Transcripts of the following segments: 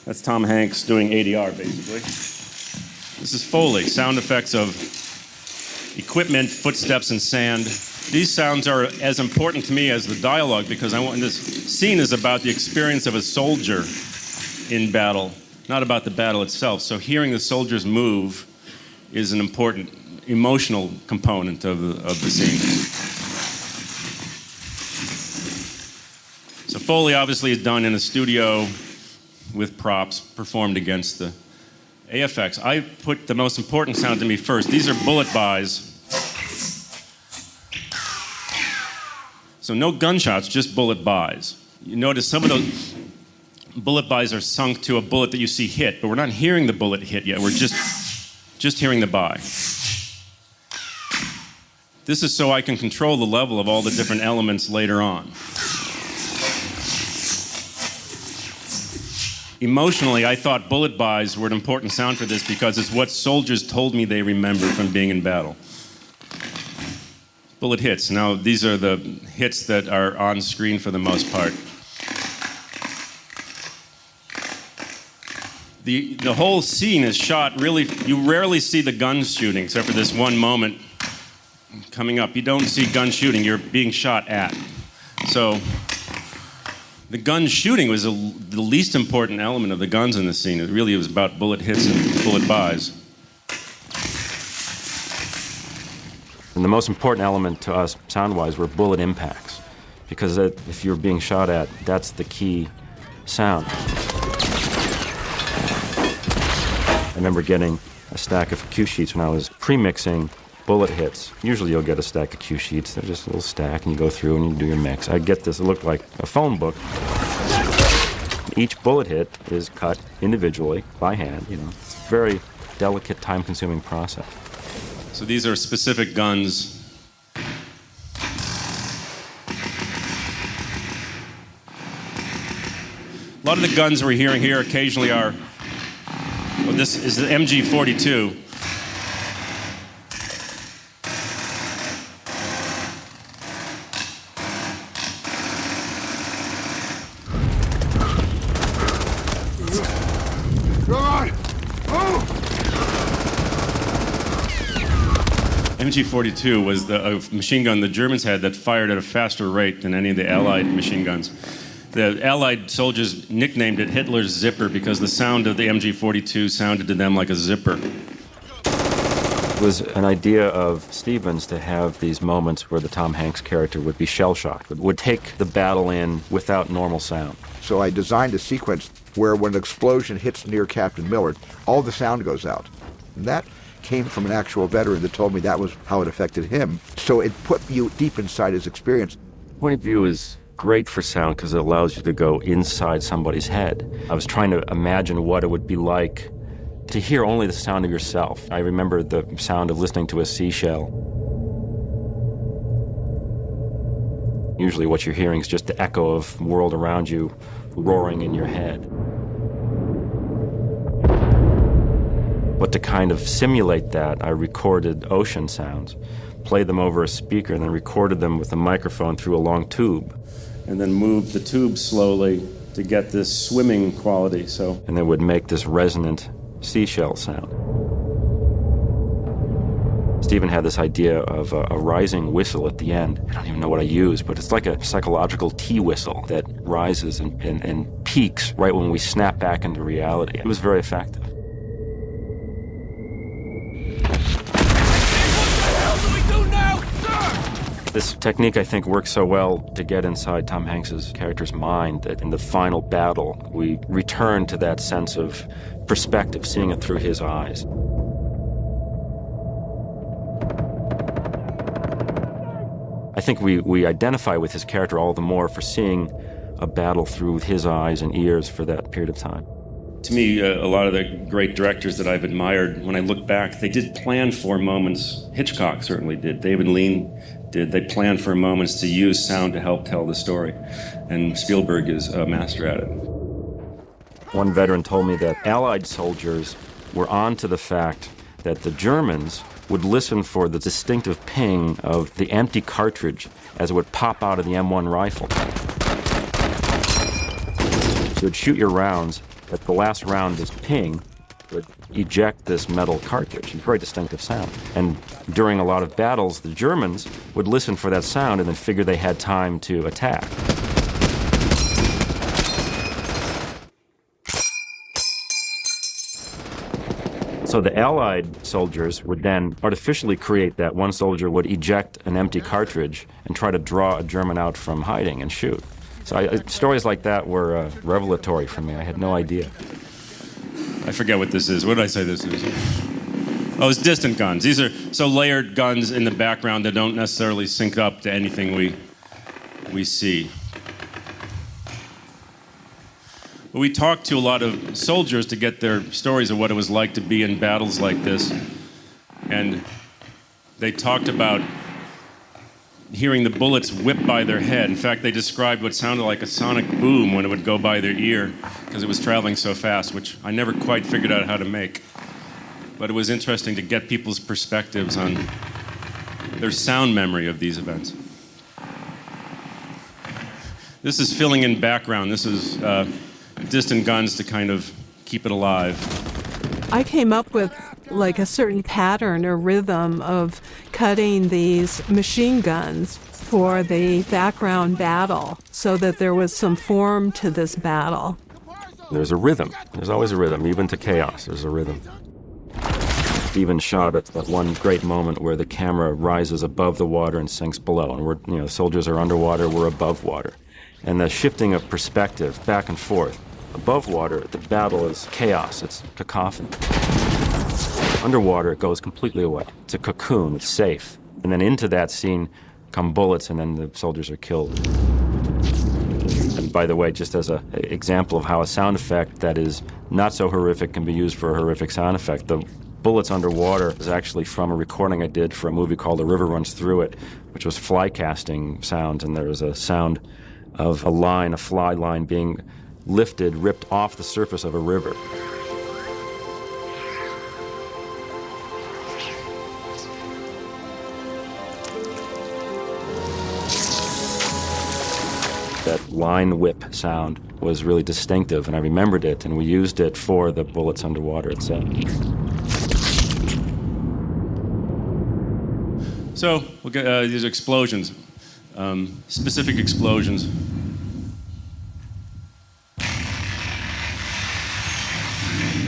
That's Tom Hanks doing ADR, basically. This is Foley, sound effects of equipment, footsteps, and sand. These sounds are as important to me as the dialogue because this scene is about the experience of a soldier in battle, not about the battle itself. So hearing the soldiers move is an important emotional component of the scene. So Foley obviously is done in a studio with props, performed against the AFX. I put the most important sound to me first. These are bullet buys. So no gunshots, just bullet buys. You notice some of those bullet buys are sunk to a bullet that you see hit, but we're not hearing the bullet hit yet. We're just hearing the buy. This is so I can control the level of all the different elements later on. Emotionally, I thought bullet buys were an important sound for this because it's what soldiers told me they remember from being in battle. Bullet hits. Now, these are the hits that are on screen for the most part. The whole scene is shot really, you rarely see the guns shooting except for this one moment coming up. You don't see gun shooting, you're being shot at. So the gun shooting was the least important element of the guns in the scene. It really was about bullet hits and bullet buys. And the most important element to us, sound-wise, were bullet impacts. Because if you're being shot at, that's the key sound. I remember getting a stack of cue sheets when I was pre-mixing bullet hits. Usually you'll get a stack of cue sheets. They're just a little stack, and you go through and you do your mix. I get this. It looked like a phone book. Each bullet hit is cut individually by hand. It's a very delicate, time-consuming process. So these are specific guns. A lot of the guns we're hearing here occasionally are, well, this is the MG42. MG42 was a machine gun the Germans had that fired at a faster rate than any of the Allied machine guns. The Allied soldiers nicknamed it Hitler's zipper because the sound of the MG42 sounded to them like a zipper. It was an idea of Stevens to have these moments where the Tom Hanks character would be shell-shocked, would take the battle in without normal sound. So I designed a sequence where when an explosion hits near Captain Millard, all the sound goes out. And that came from an actual veteran that told me that was how it affected him. So it put you deep inside his experience. Point of view is great for sound because it allows you to go inside somebody's head. I was trying to imagine what it would be like to hear only the sound of yourself. I remember the sound of listening to a seashell. Usually what you're hearing is just the echo of the world around you roaring in your head. But to kind of simulate that, I recorded ocean sounds, played them over a speaker, and then recorded them with a microphone through a long tube. And then moved the tube slowly to get this swimming quality. And then would make this resonant seashell sound. Stephen had this idea of a rising whistle at the end. I don't even know what I used, but it's like a psychological tea whistle that rises and peaks right when we snap back into reality. It was very effective. This technique, I think, works so well to get inside Tom Hanks's character's mind that in the final battle, we return to that sense of perspective, seeing it through his eyes. I think we identify with his character all the more for seeing a battle through his eyes and ears for that period of time. To me, a lot of the great directors that I've admired, when I look back, they did plan for moments. Hitchcock certainly did. David Lean did. They planned for moments to use sound to help tell the story. And Spielberg is a master at it. One veteran told me that Allied soldiers were on to the fact that the Germans would listen for the distinctive ping of the empty cartridge as it would pop out of the M1 rifle. So you'd shoot your rounds, At the last round, this ping would eject this metal cartridge. It's a very distinctive sound. And during a lot of battles, the Germans would listen for that sound and then figure they had time to attack. So the Allied soldiers would then artificially create that. One soldier would eject an empty cartridge and try to draw a German out from hiding and shoot. So stories like that were revelatory for me. I had no idea. I forget what this is. What did I say this is? Oh, it's distant guns. These are so layered guns in the background that don't necessarily sync up to anything we see. We talked to a lot of soldiers to get their stories of what it was like to be in battles like this. And they talked about hearing the bullets whip by their head. In fact, they described what sounded like a sonic boom when it would go by their ear because it was traveling so fast, which I never quite figured out how to make. But it was interesting to get people's perspectives on their sound memory of these events. This is filling in background. This is distant guns to kind of keep it alive. I came up with like a certain pattern or rhythm of cutting these machine guns for the background battle so that there was some form to this battle. There's a rhythm. There's always a rhythm. Even to chaos, there's a rhythm. Stephen shot at that one great moment where the camera rises above the water and sinks below. And the soldiers are underwater, we're above water. And the shifting of perspective back and forth. Above water, the battle is chaos. It's cacophony. Underwater, it goes completely away. It's a cocoon. It's safe. And then into that scene come bullets, and then the soldiers are killed. And by the way, just as an example of how a sound effect that is not so horrific can be used for a horrific sound effect, the bullets underwater is actually from a recording I did for a movie called The River Runs Through It, which was fly casting sounds, and there was a sound of a line, a fly line being lifted, ripped off the surface of a river. That line whip sound was really distinctive, and I remembered it, and we used it for the bullets underwater itself. So we'll get these explosions, specific explosions.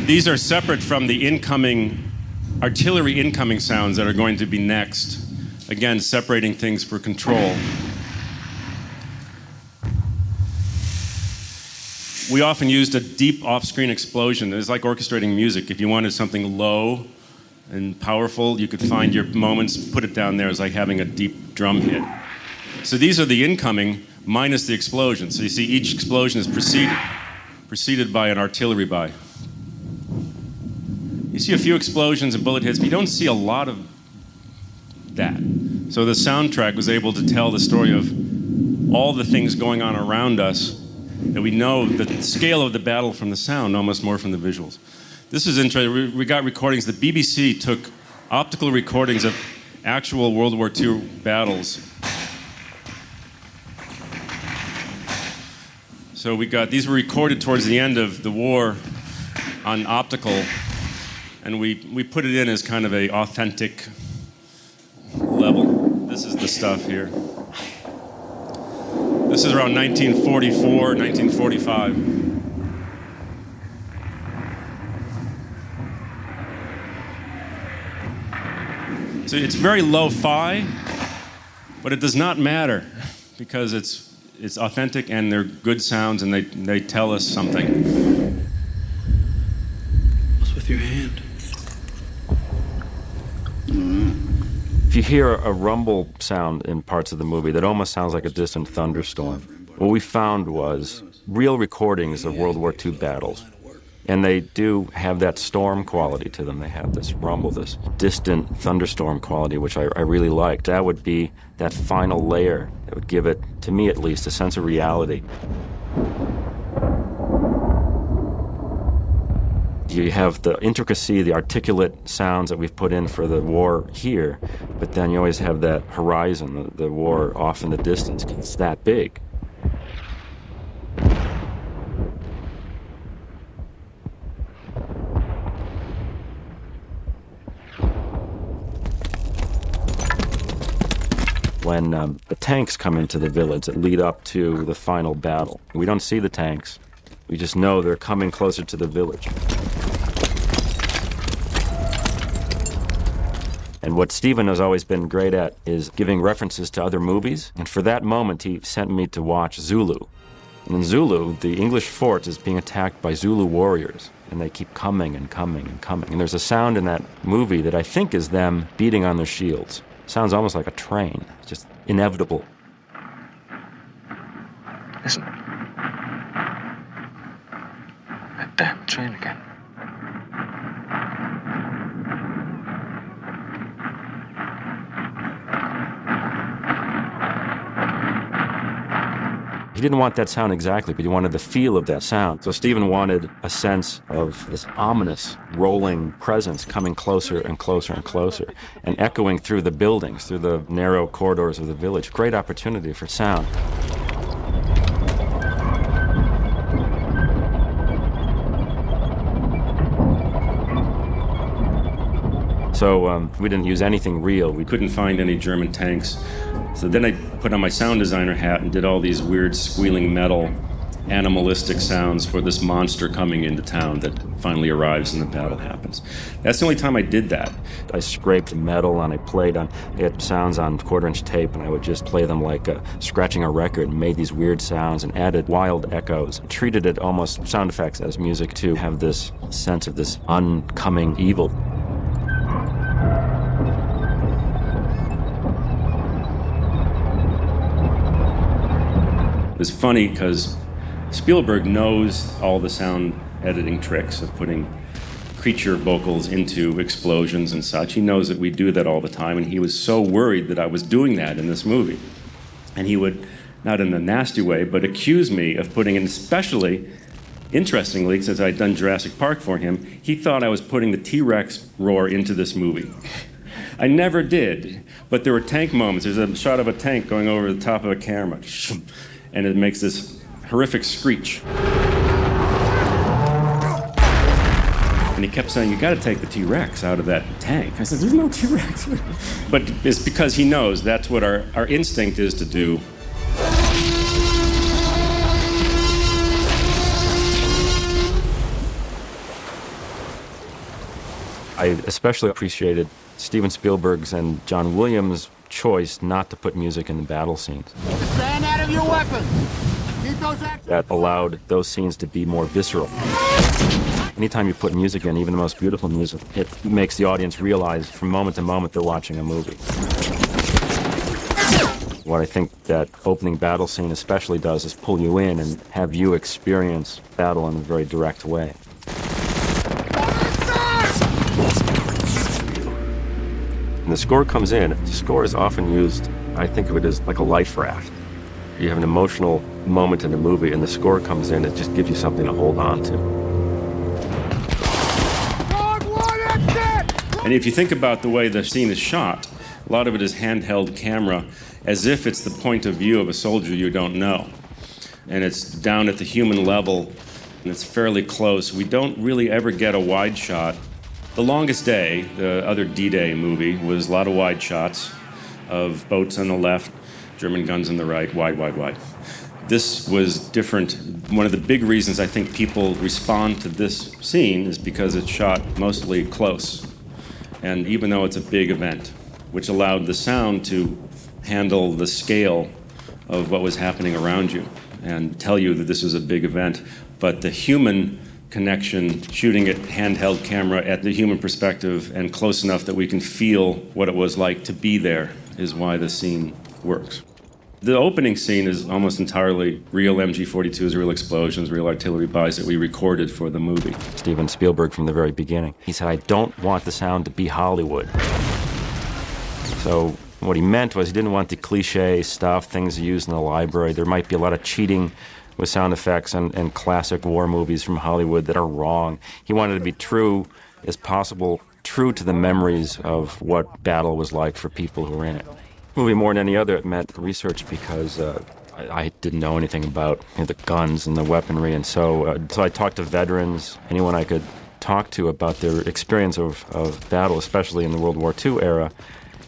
These are separate from the incoming, artillery incoming sounds that are going to be next. Again, separating things for control. We often used a deep off-screen explosion. It's like orchestrating music. If you wanted something low and powerful, you could find your moments, put it down there. It's like having a deep drum hit. So these are the incoming minus the explosion. So you see each explosion is preceded by an artillery by. You see a few explosions and bullet hits, but you don't see a lot of that. So the soundtrack was able to tell the story of all the things going on around us that we know the scale of the battle from the sound, almost more from the visuals. This is interesting. We got recordings. The BBC took optical recordings of actual World War II battles. So these were recorded towards the end of the war on optical, and we put it in as kind of a authentic level. This is the stuff here. This is around 1944, 1945. So it's very lo-fi, but it does not matter because it's authentic and they're good sounds and they tell us something. What's with your hand? If you hear a rumble sound in parts of the movie, that almost sounds like a distant thunderstorm. What we found was real recordings of World War II battles. And they do have that storm quality to them. They have this rumble, this distant thunderstorm quality, which I really liked. That would be that final layer that would give it, to me at least, a sense of reality. You have the intricacy, the articulate sounds that we've put in for the war here, but then you always have that horizon, the war off in the distance, 'cause it's that big. when the tanks come into the village that lead up to the final battle. We don't see the tanks. We just know they're coming closer to the village. And what Stephen has always been great at is giving references to other movies. And for that moment, he sent me to watch Zulu. And in Zulu, the English fort is being attacked by Zulu warriors. And they keep coming and coming and coming. And there's a sound in that movie that I think is them beating on their shields. It sounds almost like a train. It's just inevitable. Listen. That damn train again. He didn't want that sound exactly, but he wanted the feel of that sound. So Stephen wanted a sense of this ominous, rolling presence coming closer and closer and closer, and echoing through the buildings, through the narrow corridors of the village. Great opportunity for sound. So we didn't use anything real. We couldn't find any German tanks. So then I put on my sound designer hat and did all these weird squealing metal, animalistic sounds for this monster coming into town that finally arrives and the battle happens. That's the only time I did that. I scraped metal and I had sounds on quarter-inch tape, and I would just play them like scratching a record, and made these weird sounds and added wild echoes, and treated it almost sound effects as music to have this sense of this oncoming evil. It was funny because Spielberg knows all the sound editing tricks of putting creature vocals into explosions and such. He knows that we do that all the time, and he was so worried that I was doing that in this movie. And he would, not in a nasty way, but accuse me of putting in, especially, interestingly, since I'd done Jurassic Park for him, he thought I was putting the T-Rex roar into this movie. I never did, but there were tank moments. There's a shot of a tank going over the top of a camera. And it makes this horrific screech. And he kept saying, you gotta take the T-Rex out of that tank. I said, there's no T-Rex. But it's because he knows that's what our instinct is to do. I especially appreciated Steven Spielberg's and John Williams' choice not to put music in the battle scenes. Stand out of your weapons. Keep those That allowed those scenes to be more visceral. Anytime you put music in, even the most beautiful music, it makes the audience realize from moment to moment they're watching a movie. What I think that opening battle scene especially does is pull you in and have you experience battle in a very direct way. When the score comes in, the score is often used, I think of it as like a life raft. You have an emotional moment in a movie, and the score comes in, it just gives you something to hold on to. And if you think about the way the scene is shot, a lot of it is handheld camera, as if it's the point of view of a soldier you don't know. And it's down at the human level, and it's fairly close. We don't really ever get a wide shot. The Longest Day, the other D-Day movie, was a lot of wide shots of boats on the left, German guns on the right, wide, wide, wide. This was different. One of the big reasons I think people respond to this scene is because it's shot mostly close. And even though it's a big event, which allowed the sound to handle the scale of what was happening around you and tell you that this was a big event, but the human connection, shooting it handheld camera at the human perspective and close enough that we can feel what it was like to be there is why the scene works. The opening scene is almost entirely real MG-42s, real explosions, real artillery buys that we recorded for the movie. Steven Spielberg from the very beginning. He said, I don't want the sound to be Hollywood. So what he meant was he didn't want the cliche stuff, things used in the library. There might be a lot of cheating with sound effects and classic war movies from Hollywood that are wrong. He wanted to be true as possible, true to the memories of what battle was like for people who were in it. Movie more than any other, it meant research because I didn't know anything about the guns and the weaponry, and so I talked to veterans, anyone I could talk to about their experience of battle, especially in the World War II era,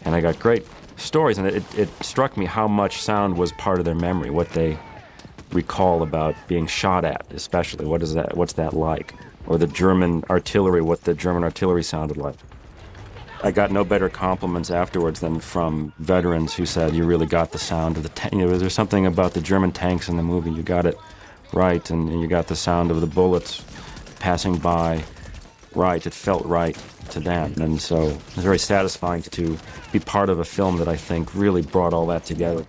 and I got great stories, and it struck me how much sound was part of their memory, what they recall about being shot at, especially. What's that like? Or the German artillery, what the German artillery sounded like. I got no better compliments afterwards than from veterans who said, you really got the sound of the tank. There's something about the German tanks in the movie. You got it right, and you got the sound of the bullets passing by right. It felt right to them. And so it was very satisfying to be part of a film that I think really brought all that together.